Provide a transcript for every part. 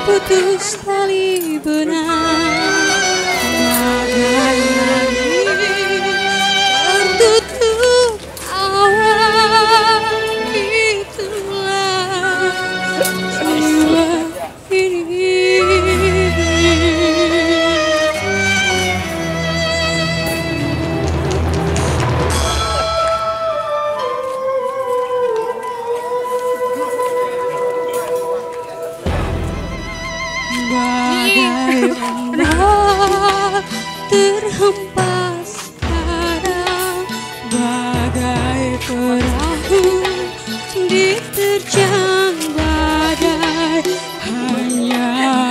Putus tali benang, bagai langit tertutup awan, itulah jiwa ini. Bagai ombak terhempas sekarang, bagai perahu diterjang badai, hanya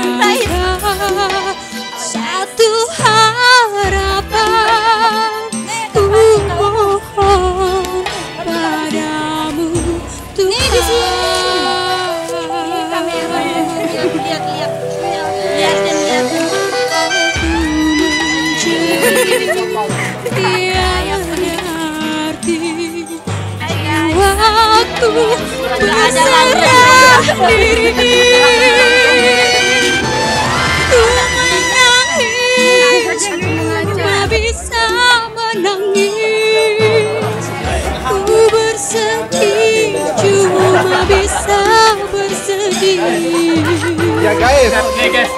ada satu harapan, ku mohon padamu Tuhan. Waktu berserah diri, ku menangis, tak bisa menangis, ku bersedih, cuma bisa bersedih. Ya guys, ya guys.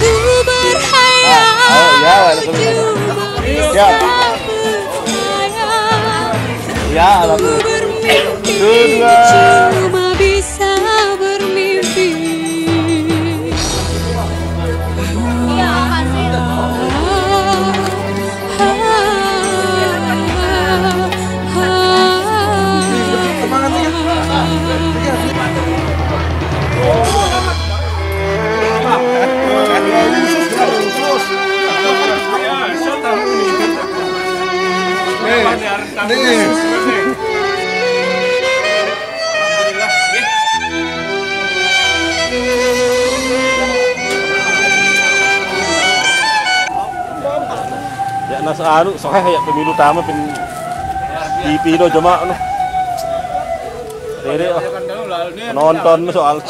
Ku berhayal cuma bisa berhayal, ku bermimpi cuma bisa bermimpi. Ya nas anu sohe ya pemilu tama dipino cuma anu. Dere nonton soal.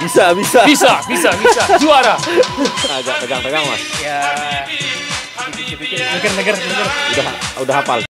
Bisa. Juara. Agak pegang-pegang, Mas. Ya, dikit-dikit. Neger. Udah hafal.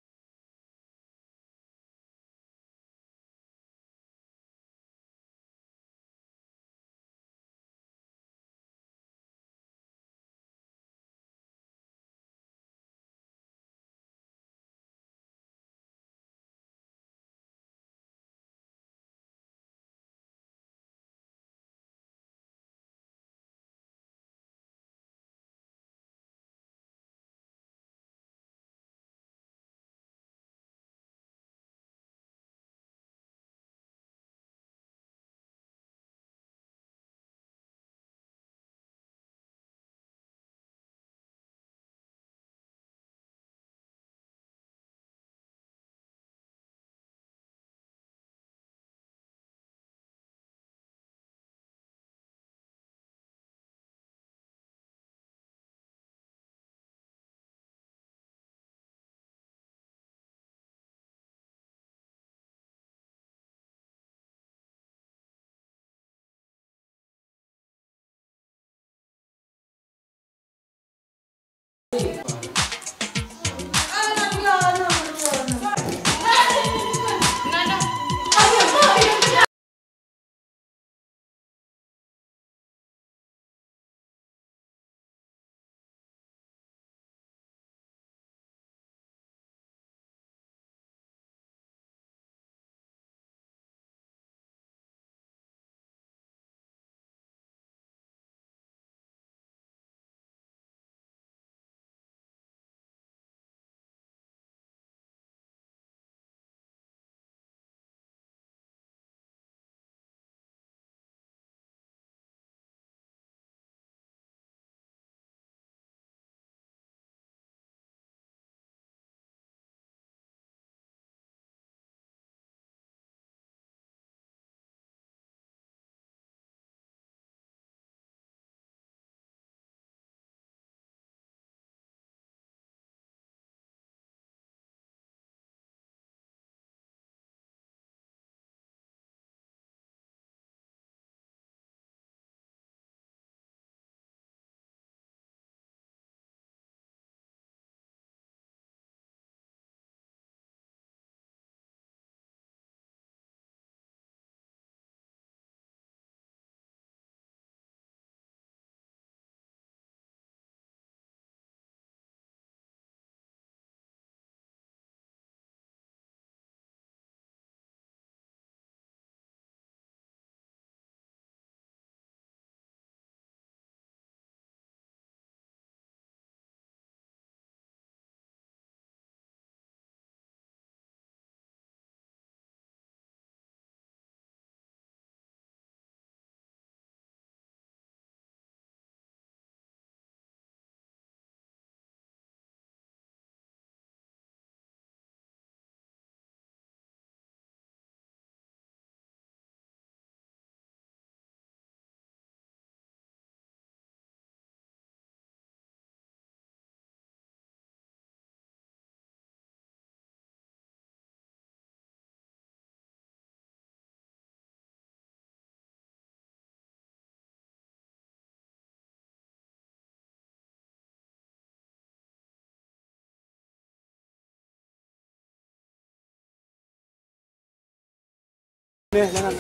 Nih, jangan.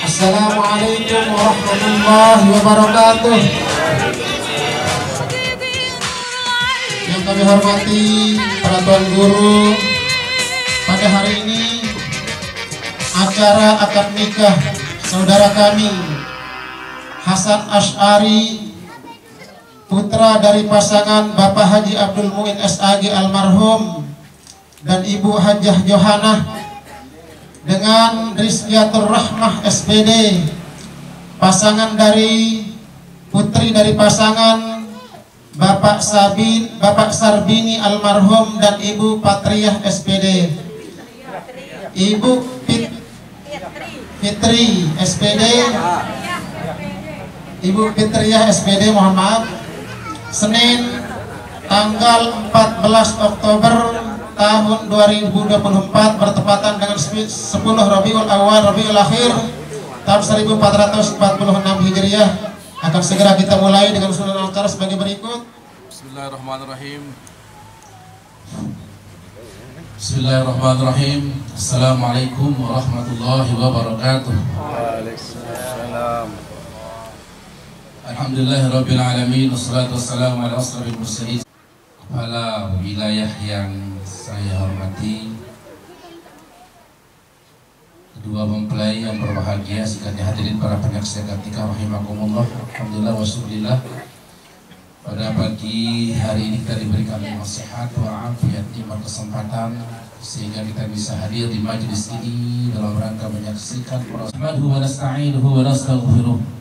Assalamualaikum warahmatullahi wabarakatuh. Yang kami hormati para tuan guru, pada hari ini acara akad nikah saudara kami Hasan Asy'ari, putra dari pasangan Bapak Haji Abdul Muin SAG almarhum dan Ibu Hajah Johanah dengan Rizkiatur Rahmah SPD, pasangan dari putri dari pasangan Bapak Sarbini almarhum dan Ibu Patriah SPD, Ibu Fitri SPD, Ibu Fitriah SPD, mohon maaf, Senin tanggal 14 Oktober tahun 2024 bertepatan dengan 10 Rabiul Awal Rabiul Akhir tahun 1446 Hijriah. Akan segera kita mulai dengan susunan acara sebagai berikut. Bismillahirrahmanirrahim. Bismillahirrahmanirrahim. Assalamualaikum warahmatullahi wabarakatuh. Waalaikumsalam. Alhamdulillahirabbil alamin, wassalatu wassalamu ala asrofil mursalin. Kepala wilayah yang saya hormati, kedua mempelai yang berbahagia, sekalian hadirin para penyaksian nikah rahimakumullah. Alhamdulillah wa syukurillah, pada pagi hari ini kita diberikan nasihat wa afiat, nikmat kesempatan sehingga kita bisa hadir di majelis ini dalam rangka menyaksikan proses wa nasta'inuhu wa nastaghfiruh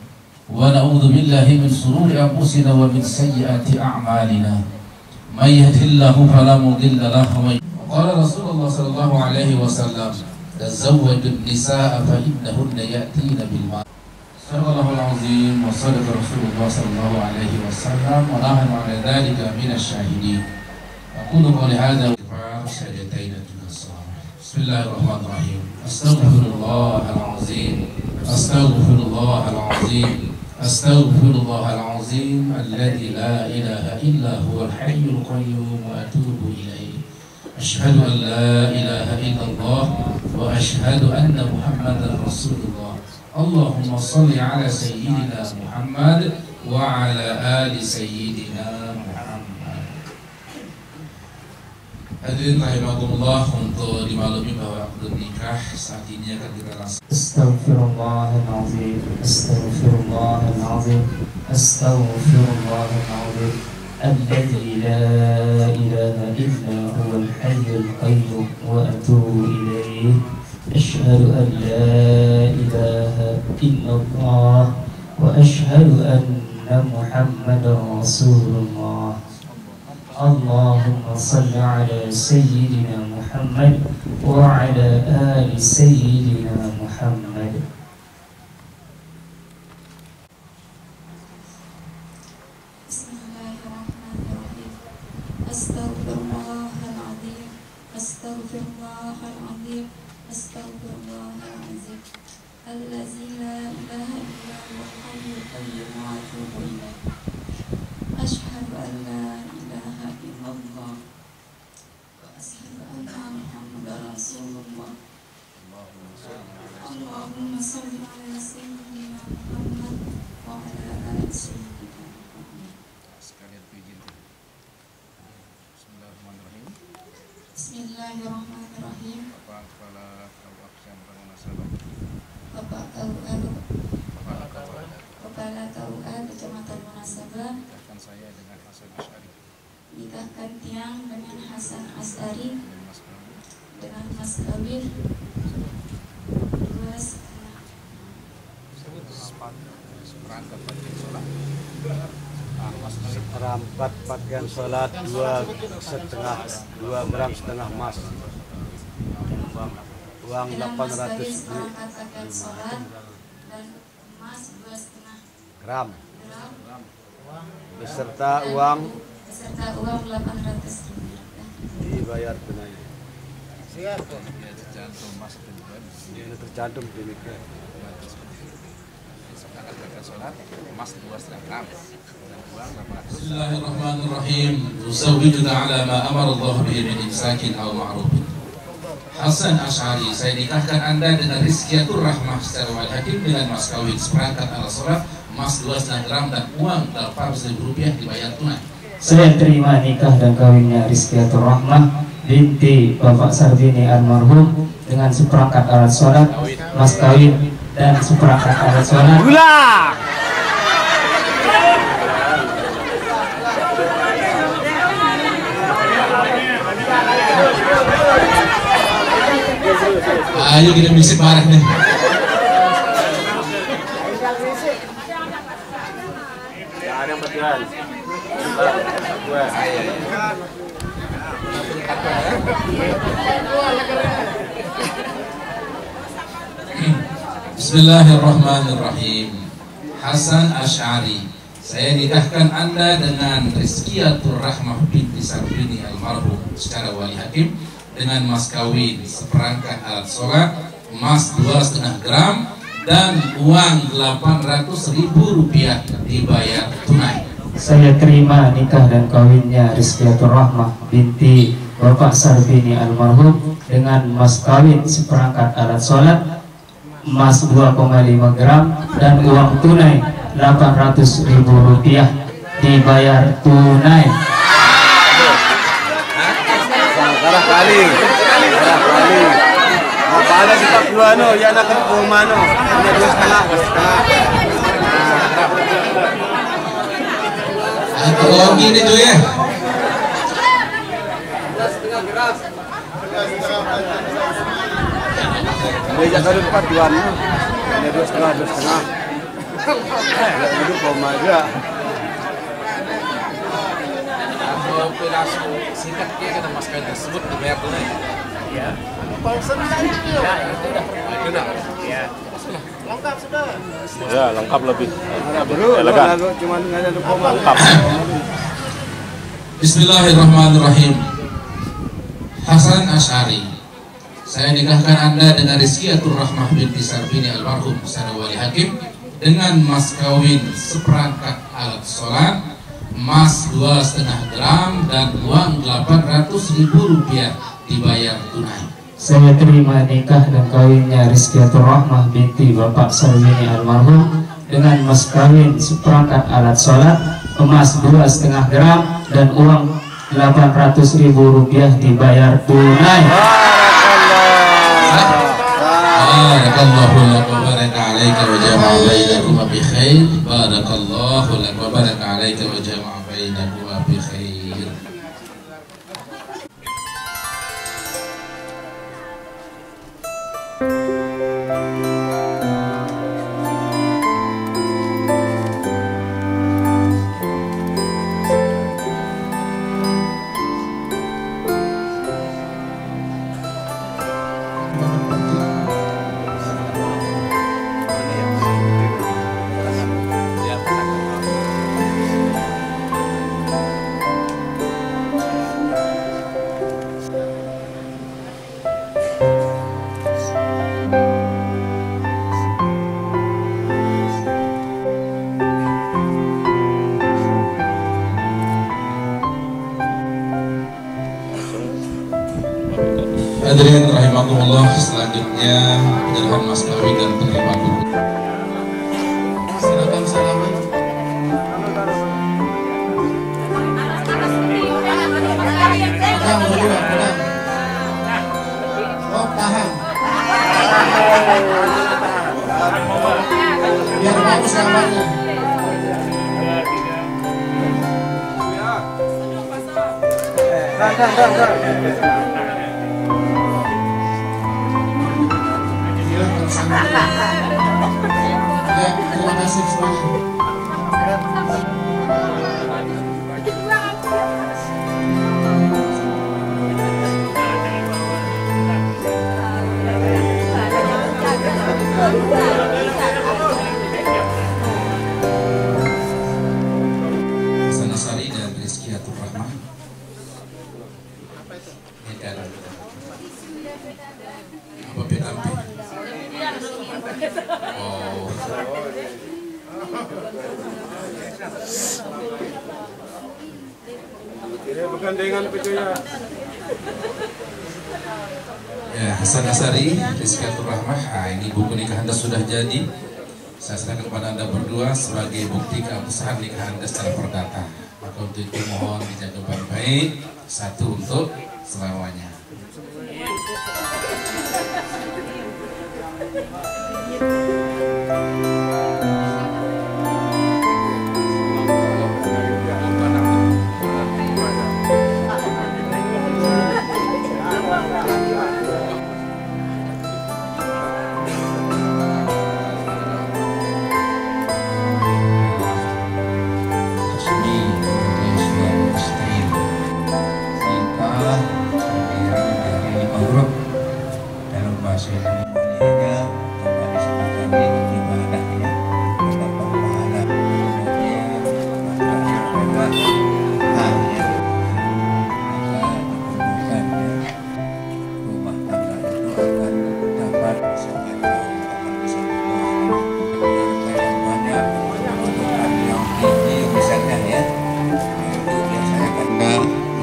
wa na'udzu billahi min shururi anfusina wa min sayyiati a'malina. May yahdihillahu fala mudilla lahu. Qala Rasulullah sallallahu alaihi wasallam, tazawwajun nisaa fa innahunna ya'tina bil ma'ruf. Sadaqallahul azim wa sadaqa Rasulullah sallallahu alaihi wasallam wa nahnu ala dzalika minasy syahidin. Aqulu qawli hadza wa syahadatain Bismillahirrahmanirrahim. Astaghfirullahal azim. Astaghfirullahal azim. Astaghfirullahal azim alladzi la ilaha illa huwal hayyul qayyum wa atubu ilaihi. Asyhadu an la ilaha illallah wa asyhadu anna Muhammadar Rasulullah. Allahumma shalli ala sayyidina Muhammad wa ala ali sayyidina Muhammad. Hadirin rahimakumullah, untuk dimaklumi bahwa akad nikah saat ini akan kita laksanakan. Astaghfirullahaladzim, astaghfirullahaladzim, astaghfirullahaladzim, alladzi la ilaha illa huwal hayyul qayyum wa atubu ilaihi. Asyhadu an la ilaha illallah wa asyhadu anna Muhammadar Rasulullah. Allahumma salli ala sayyidina Muhammad wa ala ali sayyidina Muhammad. Bismillahirrahmanirrahim. Astaghfirullahaladzim. Astaghfirullahaladzim. Astaghfirullahaladzim. Allazi la ilaha illa huwal hayyul qayyum wa atubu ilaih. Asyhadu an la ilaha illallah wa asyhadu anna Muhammadar Rasulullah. Allahumma shalli ala sayyidina Muhammad wa ala ali sayyidina Muhammad. Sekalian izin. Bismillahirrahmanirrahim. Bismillahirrahmanirrahim. Bapak Kepala KUA Kecamatan Wonosobo. Bapak Kepala KUA Kecamatan Wonosobo, Nikahkan saya dengan Hasan Asy'ari nikahkan tiang dengan Hasan Asy'ari dan Mas Kawin dengan Mas Kawin 2,5 seperangkat pakaian sholat. Mas Kawin Seperempat pakaian sholat 2 gram setengah emas. Uang dengan Mas 800 Kawin seperangkat pakaian sholat dan emas 2,5 gram gram beserta uang beserta uang 800 rupiah. dibayar tunai. ya tercantum Mas dan Ini tercantum di nikah. seperangkat pakaian sholat emas 2,5 gram dan uang 800. Bismillahirrahmanirrahim. Usawwijuka ala ma amara Allah bihi min imsakin aw ma'rufin. Hasan Asy'ari, saya nikahkan Anda dengan Rizkiatur Rahmah secara wali hakim dengan mas kawin seperangkat alat sholat emas 2,5 gram dan uang 800.000 rupiah dibayar tunai. Saya terima nikah dan kawinnya Rizkiatur Rahmah binti Bapak Sarbini almarhum dengan seperangkat alat sholat, mas kawin dan seperangkat alat sholat. Ayo kita bisik marah nih. Ada yang berjalan. Bismillahirrahmanirrahim. Hasan Asy'ari, saya nikahkan Anda dengan Rizkiatur Rahmah binti Sarbini almarhum secara wali hakim dengan mas kawin seperangkat alat sholat emas 2,5 gram dan uang 800.000 rupiah dibayar tunai. Saya terima nikah dan kawinnya Rizkiatur Rahmah binti Bapak Sarbini almarhum dengan mas kawin seperangkat alat sholat emas 2,5 gram dan uang tunai 800.000 rupiah dibayar tunai. Darah kali. Apa ada kita keluar no, ya nak ke rumah no. Hanya 2,5. Kalau gini tuh ya. Meja kali 4 tuan no. Hanya 2,5. Itu koma aja. Langsung singkat kita mas kawin tersebut dibayar tunai. Ya. Lengkap sudah. Ya, lengkap lebih. Elegan. Cuma ada koma. Lengkap. Bismillahirrahmanirrahim. Hasan Asy'ari, saya nikahkan Anda dengan Rizkiatur Rahmah binti Sarbini almarhum secara wali hakim dengan mas kawin seperangkat alat sholat emas 2,5 gram dan uang 800.000 rupiah dibayar tunai. Saya terima nikah dan kawinnya Rizkiatur Rahmah binti Bapak Sarbini almarhum dengan mas kawin seperangkat alat sholat emas 2,5 gram dan uang 800.000 rupiah dibayar tunai. Barakallahu lak wa baraka 'alaika wa jama'a bainakuma bi khair. Barakallahu lak wa baraka 'alaika wa jama'a bainakuma bi khair. Hadirin rahimakumullah, selanjutnya penyerahan mas kawin dan penerima buku. Silakan salaman. Pegang berdua, pegang. Oh, tahan. Biar bagus gambarnya. Ya, terima kasih semuanya. Hasan Asy'ari dan Rizkiatur Rahmah. Apa beda? Oh. Bergandengan pecuya. Ya, Hasan Asari, Rizkiatur Rahmah. Nah, ini buku nikah Anda sudah jadi. Saya serahkan kepada Anda berdua sebagai bukti keabsahan nikah Anda secara perdata. Maka untuk itu mohon dijaga baik-baik. Satu untuk selamanya.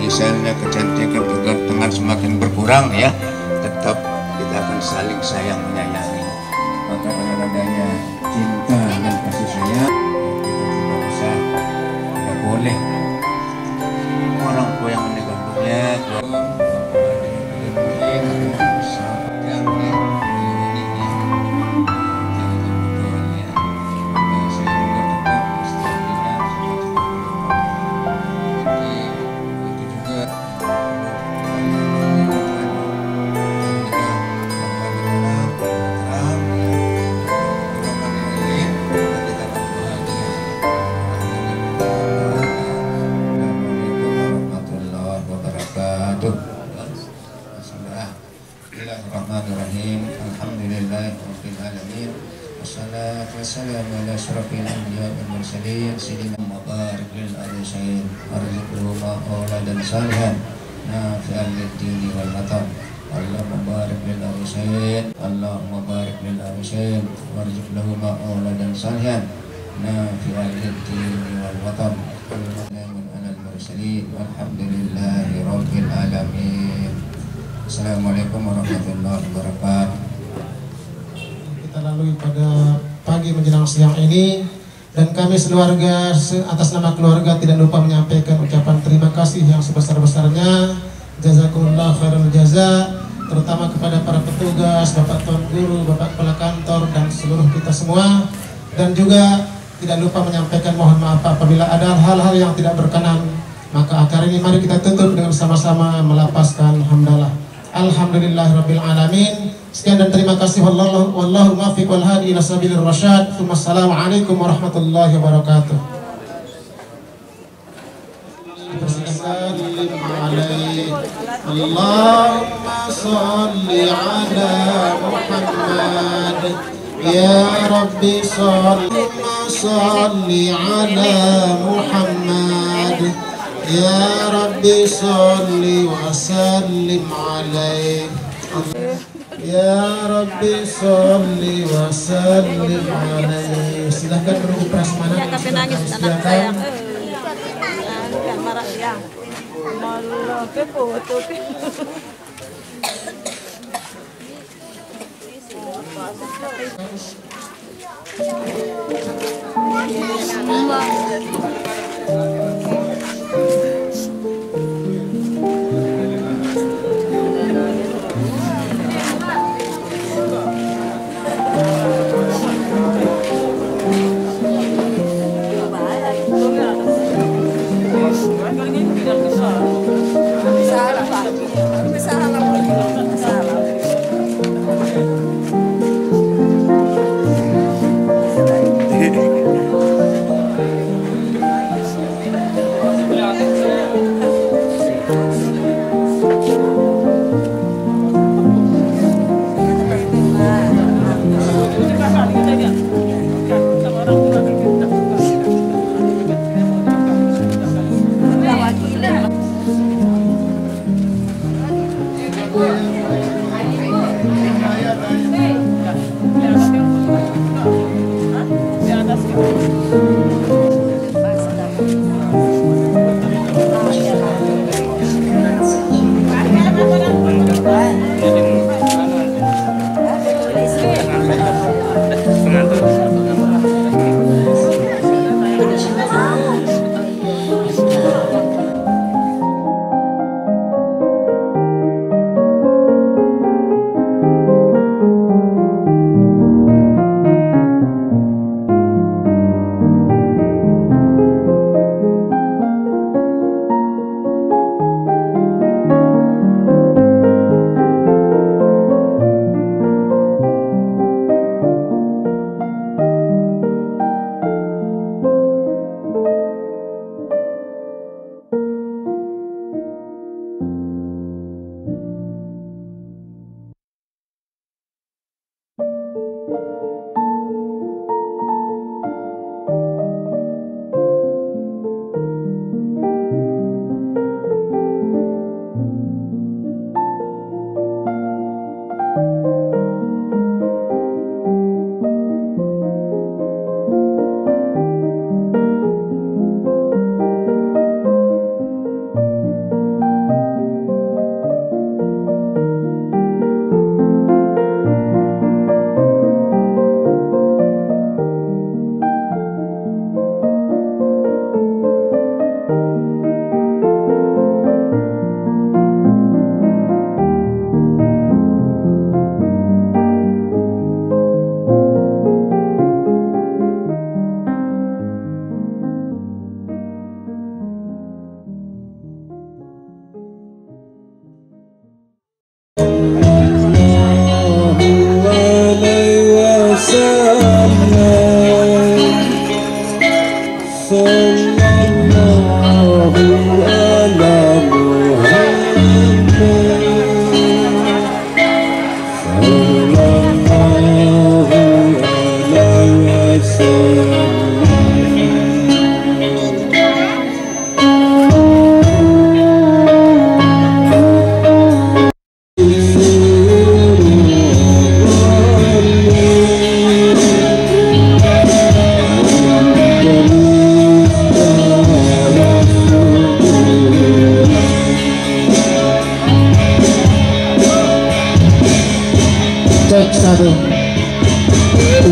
Misalnya kecantikan juga dengan semakin berkurang ya, tetap kita akan saling sayang menyayangi. Maka dengan adanya cinta dan kasih sayang, kita tidak bisa, tidak boleh orang tua yang menegangnya Bismillahirrahmanirrahim. Alhamdulillahirabbil alamin. Wassalatu wassalamu ala asyrafil anbiya'i wal mursalin sayyidina Muhammad lil arisain arzuqhu mauladan salihan nafi'an lid-dini wal matan. Allahumma barik lil arisain, Allahumma barik lil arisain warzuqhu mauladan salihan nafi'an lid-dini wal matan. Assalamu ala al-mursalin walhamdulillahirabbil alamin. Assalamualaikum warahmatullahi wabarakatuh. Kita lalui pada pagi menjelang siang ini, dan kami sekeluarga atas nama keluarga tidak lupa menyampaikan ucapan terima kasih yang sebesar-besarnya. Jazakumullah khairul jaza, terutama kepada para petugas, Bapak Tuan Guru, Bapak Kepala Kantor, dan seluruh kita semua. Dan juga tidak lupa menyampaikan mohon maaf apabila ada hal-hal yang tidak berkenan. Maka acara ini mari kita tutup dengan sama-sama melapaskan hamdalah. Alhamdulillahirabbil alamin. Sekian dan terima kasih. Wallahu muwaffiq wal hadi ila sabilir rasyad. Wassalamualaikum warahmatullahi wabarakatuh. Allahumma sholli ala Muhammad ya Rabbi sholli ala Muhammad ya Rabbi sholli wa sallim alaih. Ya Rabbi sholli wa sallim alaih. Silahkan menunggu prasmanan yang sudah kami sediakan. Marah ya. Malu ke foto ke.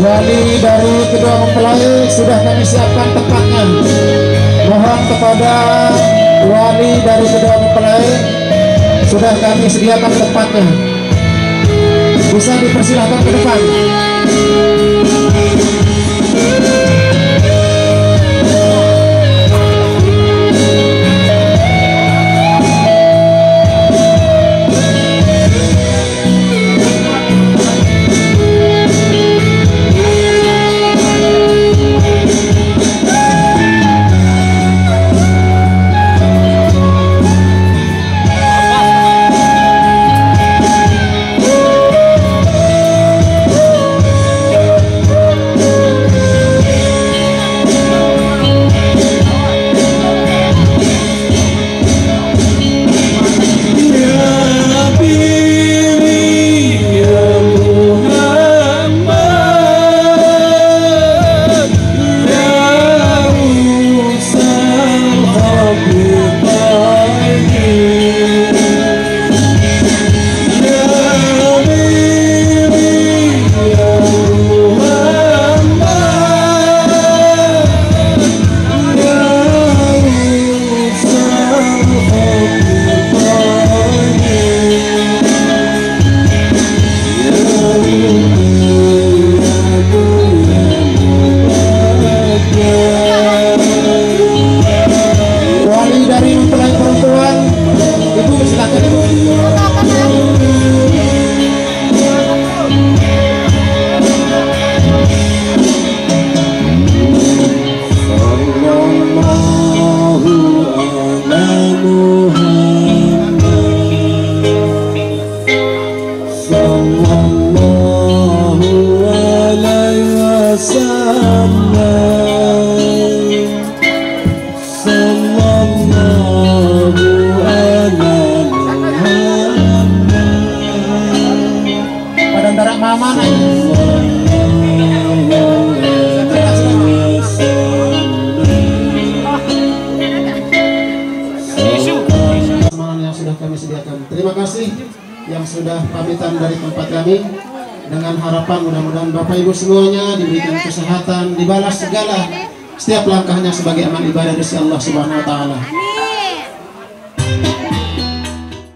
Wali dari kedua mempelai sudah kami siapkan tempatnya. Mohon kepada wali dari kedua mempelai sudah kami sediakan tempatnya. Bisa dipersilahkan ke depan. Terima kasih yang sudah pamitan dari tempat kami, dengan harapan mudah-mudahan Bapak Ibu semuanya diberikan kesehatan, dibalas segala setiap langkahnya sebagai amal ibadah dari Allah Subhanahu wa taala.